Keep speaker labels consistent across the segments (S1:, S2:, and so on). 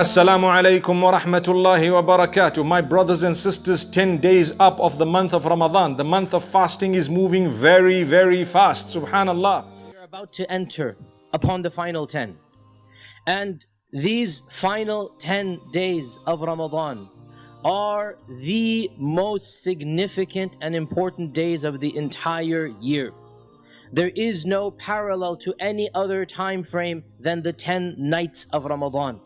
S1: Assalamu alaikum wa rahmatullahi wa barakatuh. My brothers and sisters, 10 days up of the month of Ramadan. The month of fasting is moving very, very fast. Subhanallah.
S2: We are about to enter upon the final 10. And these final 10 days of Ramadan are the most significant and important days of the entire year. There is no parallel to any other time frame than the 10 nights of Ramadan.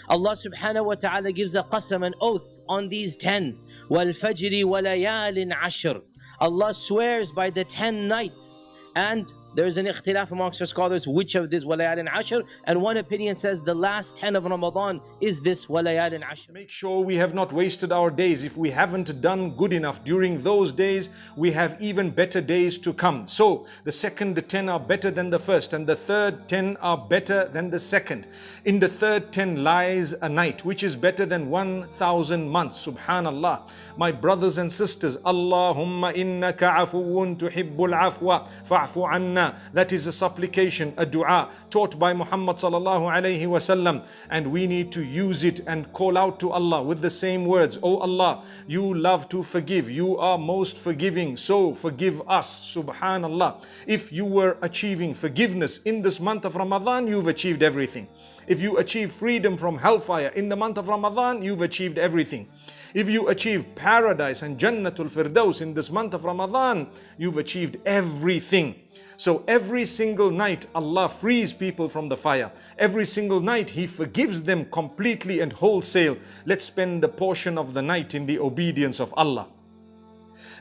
S2: Allah subhanahu wa ta'ala gives a qasam, an oath on these 10. وَالْفَجْرِ وَلَيَالٍ عَشْرٍ. Allah swears by the 10 nights. And there is an ikhtilaf amongst our scholars which of this walayalin ashr, and one opinion says the last 10 of Ramadan is this walayalin ashr.
S1: Make sure we have not wasted our days. If we haven't done good enough during those days, we have even better days to come. So the second 10 are better than the first, and the third 10 are better than the second. In the third 10 lies a night which is better than 1,000 months. Subhanallah. My brothers and sisters, Allahumma innaka afuwun tuhibbul afwa fa'fu anna. That is a supplication, a dua taught by Muhammad sallallahu alayhi wasallam, and we need to use it and call out to Allah with the same words. Oh Allah, you love to forgive, you are most forgiving, so forgive us. Subhanallah. If you were achieving forgiveness in this month of Ramadan, you've achieved everything. If you achieve freedom from hellfire in the month of Ramadan, you've achieved everything. If you achieve paradise and Jannatul Firdaus in this month of Ramadan, you've achieved everything. So every single night Allah frees people from the fire. Every single night He forgives them completely and wholesale. Let's spend a portion of the night in the obedience of Allah.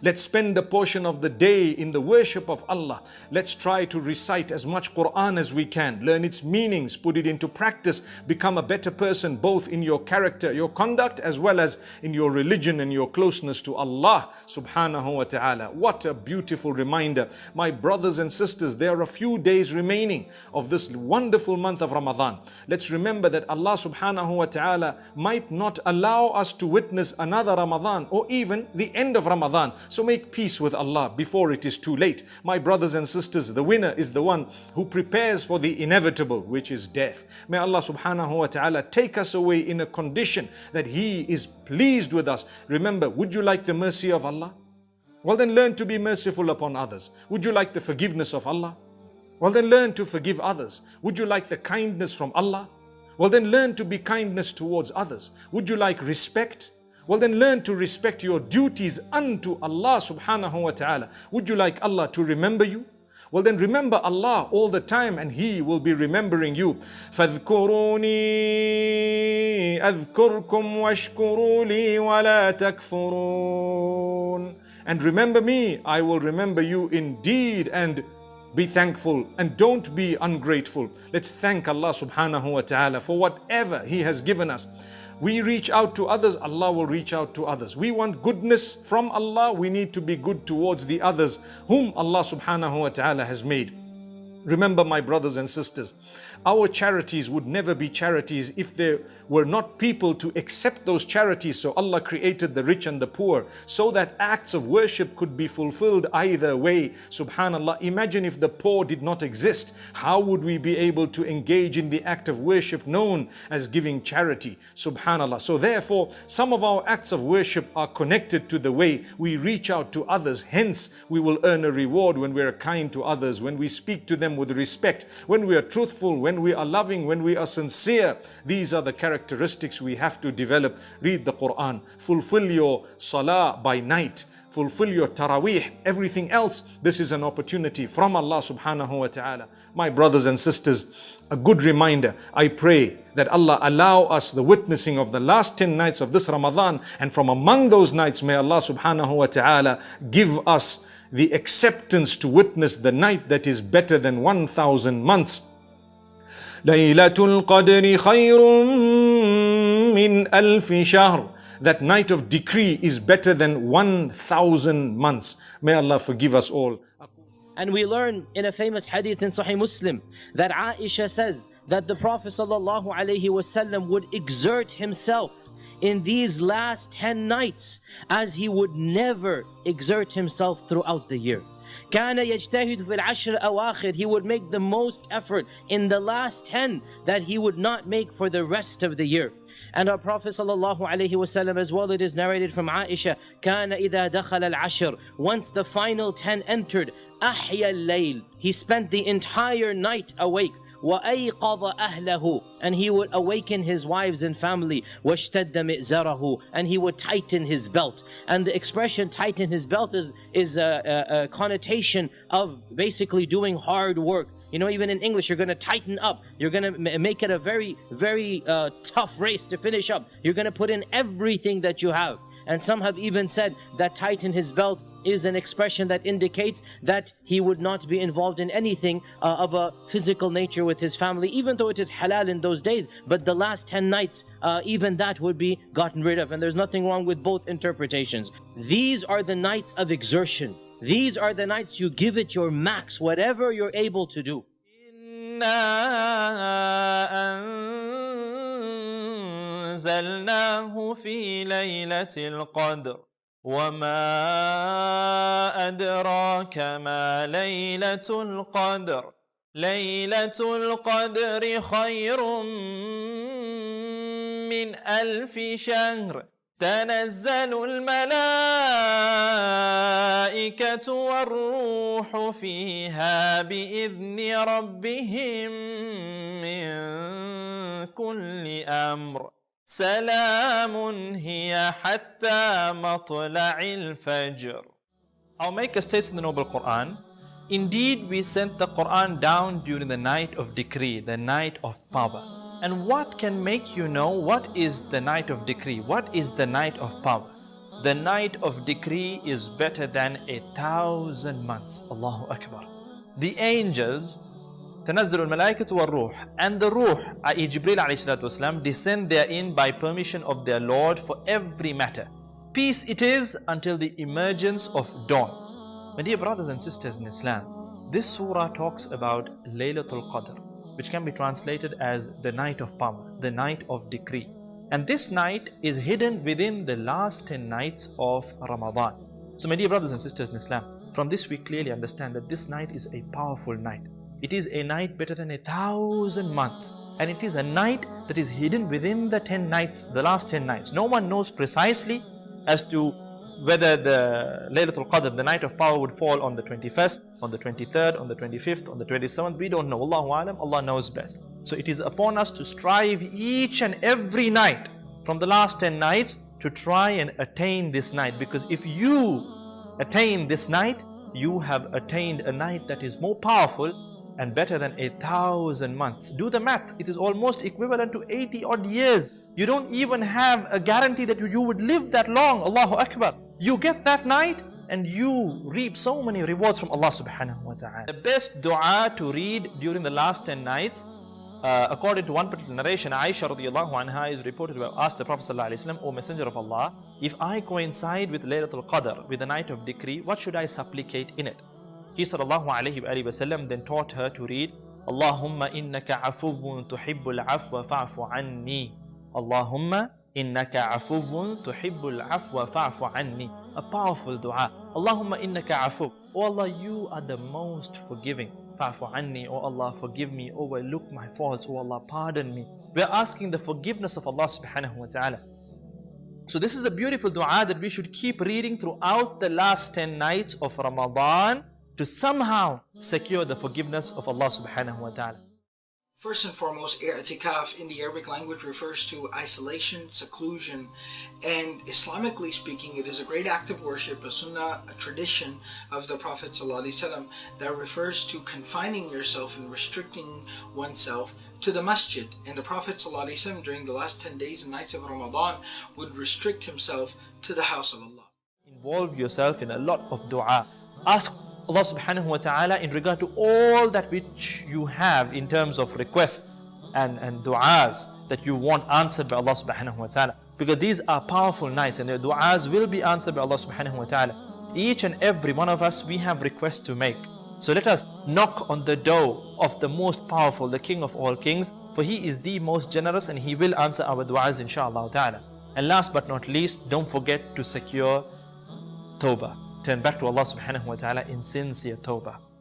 S1: Let's spend a portion of the day in the worship of Allah. Let's try to recite as much Quran as we can, learn its meanings, put it into practice, become a better person both in your character, your conduct, as well as in your religion and your closeness to Allah subhanahu wa ta'ala. What a beautiful reminder. My brothers and sisters, there are a few days remaining of this wonderful month of Ramadan. Let's remember that Allah subhanahu wa ta'ala might not allow us to witness another Ramadan or even the end of Ramadan. So make peace with Allah before it is too late. My brothers and sisters, the winner is the one who prepares for the inevitable, which is death. May Allah subhanahu wa ta'ala take us away in a condition that He is pleased with us. Remember, would you like the mercy of Allah? Well then learn to be merciful upon others. Would you like the forgiveness of Allah? Well then learn to forgive others. Would you like the kindness from Allah? Well then learn to be kindness towards others. Would you like respect? Well then learn to respect your duties unto Allah subhanahu wa ta'ala. Would you like Allah to remember you? Well then remember Allah all the time and He will be remembering you. فَاذْكُرُونِي أَذْكُرْكُمْ وَاشْكُرُوا لِي وَلَا تَكْفُرُونَ. And remember me, I will remember you indeed, and be thankful and don't be ungrateful. Let's thank Allah subhanahu wa ta'ala for whatever He has given us. We reach out to others, Allah will reach out to others. We want goodness from Allah, we need to be good towards the others whom Allah subhanahu wa ta'ala has made. Remember, my brothers and sisters, our charities would never be charities if there were not people to accept those charities. So Allah created the rich and the poor so that acts of worship could be fulfilled either way. Subhanallah, imagine if the poor did not exist. How would we be able to engage in the act of worship known as giving charity? Subhanallah. So therefore, some of our acts of worship are connected to the way we reach out to others. Hence, we will earn a reward when we are kind to others, when we speak to them with respect, when we are truthful, when we are loving, when we are sincere. These are the characteristics we have to develop. Read the Quran, fulfill your salah by night, fulfill your taraweeh, everything else. This is an opportunity from Allah subhanahu wa ta'ala. My brothers and sisters, a good reminder. I pray that Allah allow us the witnessing of the last 10 nights of this Ramadan, and from among those nights may Allah subhanahu wa ta'ala give us the acceptance to witness the night that is better than 1,000 months. Laylat-ul-Qadr khayrun min alfi shahr. That night of decree is better than 1,000 months. May Allah forgive us all.
S2: And we learn in a famous hadith in Sahih Muslim that Aisha says that the Prophet ﷺ would exert himself in these last 10 nights as he would never exert himself throughout the year. كان يجتهد في العشر الأواخر. He would make the most effort in the last 10 that he would not make for the rest of the year. And our Prophet sallallahu alaihi wasallam as well, it is narrated from Aisha, كان إذا دخل العشر, once the final 10 entered, أحيا الليل, he spent the entire night awake. وَأَيْقَظَ أَهْلَهُ, and he would awaken his wives and family. وَاشْتَدَّ مِئْزَرَهُ, and he would tighten his belt. And the expression tighten his belt is a connotation of basically doing hard work. You know, even in English, you're going to tighten up. You're going to make it a very, very tough race to finish up. You're going to put in everything that you have. And some have even said that tighten his belt is an expression that indicates that he would not be involved in anything of a physical nature with his family, even though it is halal in those days. But the last 10 nights, even that would be gotten rid of. And there's nothing wrong with both interpretations. These are the nights of exertion. These are the nights you give it your max, whatever you're able to do.
S3: أنزلناه في ليلة القدر وما أدراك ما ليلة القدر ليلة القدر خير من 1000 شهر تنزل الملائكة والروح فيها بإذن ربهم من كل أمر سلام هي حتى مطلع الفجر. Our Maker states in the Noble Quran, indeed we sent the Quran down during the night of decree, the night of power. And what can make you know what is the night of decree? What is the night of power? The night of decree is better than 1,000 months. Allahu Akbar. The angels, تنزل الملائكة والروح, and the ruh, i.e. Jibreel alayhi salatu wasalam, descend therein by permission of their Lord for every matter. Peace it is until the emergence of dawn. My dear brothers and sisters in Islam, this surah talks about Laylat-ul-Qadr, which can be translated as the night of power, the night of decree. And this night is hidden within the last 10 nights of Ramadan. So my dear brothers and sisters in Islam, from this we clearly understand that this night is a powerful night. It is a night better than 1,000 months. And it is a night that is hidden within the 10 nights, the last 10 nights. No one knows precisely as to whether the Laylatul-Qadr, the night of power, would fall on the 21st, on the 23rd, on the 25th, on the 27th. We don't know. Allahu Alam, Allah knows best. So it is upon us to strive each and every night from the last 10 nights to try and attain this night. Because if you attain this night, you have attained a night that is more powerful and better than 1,000 months. Do the math. It is almost equivalent to 80 odd years. You don't even have a guarantee that you would live that long. Allahu Akbar. You get that night and you reap so many rewards from Allah subhanahu wa ta'ala. The best dua to read during the last 10 nights, according to one particular narration, Aisha radiallahu anha is reported to have asked the Prophet sallallahu alaihi wasallam, O Messenger of Allah, if I coincide with Laylatul-Qadr, with the night of decree, what should I supplicate in it? He sallallahu alayhi wa sallam then taught her to read, Allahumma innaka afuwwun tuhibbul afwa fa'fu anni. Allahumma innaka afuwwun tuhibbul afwa fa'fu anni. A powerful dua. Allahumma innaka afu. Oh Allah, you are the most forgiving. Fa'fu anni. Oh Allah, forgive me. Overlook my faults. Oh Allah, pardon me. We are asking the forgiveness of Allah subhanahu wa ta'ala. So this is a beautiful dua that we should keep reading throughout the last 10 nights of Ramadan to somehow secure the forgiveness of Allah subhanahu wa ta'ala.
S4: First and foremost, i'tikaf in the Arabic language refers to isolation, seclusion, and Islamically speaking, it is a great act of worship, a sunnah, a tradition of the Prophet ﷺ that refers to confining yourself and restricting oneself to the masjid. And the Prophet ﷺ during the last 10 days and nights of Ramadan would restrict himself to the house of Allah.
S3: Involve yourself in a lot of dua. Ask Allah subhanahu wa ta'ala in regard to all that which you have in terms of requests and du'as that you want answered by Allah subhanahu wa ta'ala. Because these are powerful nights and the du'as will be answered by Allah subhanahu wa ta'ala. Each and every one of us, we have requests to make. So let us knock on the door of the most powerful, the King of all kings, for He is the most generous and He will answer our du'as inshaAllah ta'ala. And last but not least, don't forget to secure tawbah. turn back to Allah subhanahu wa ta'ala in sincere tawbah.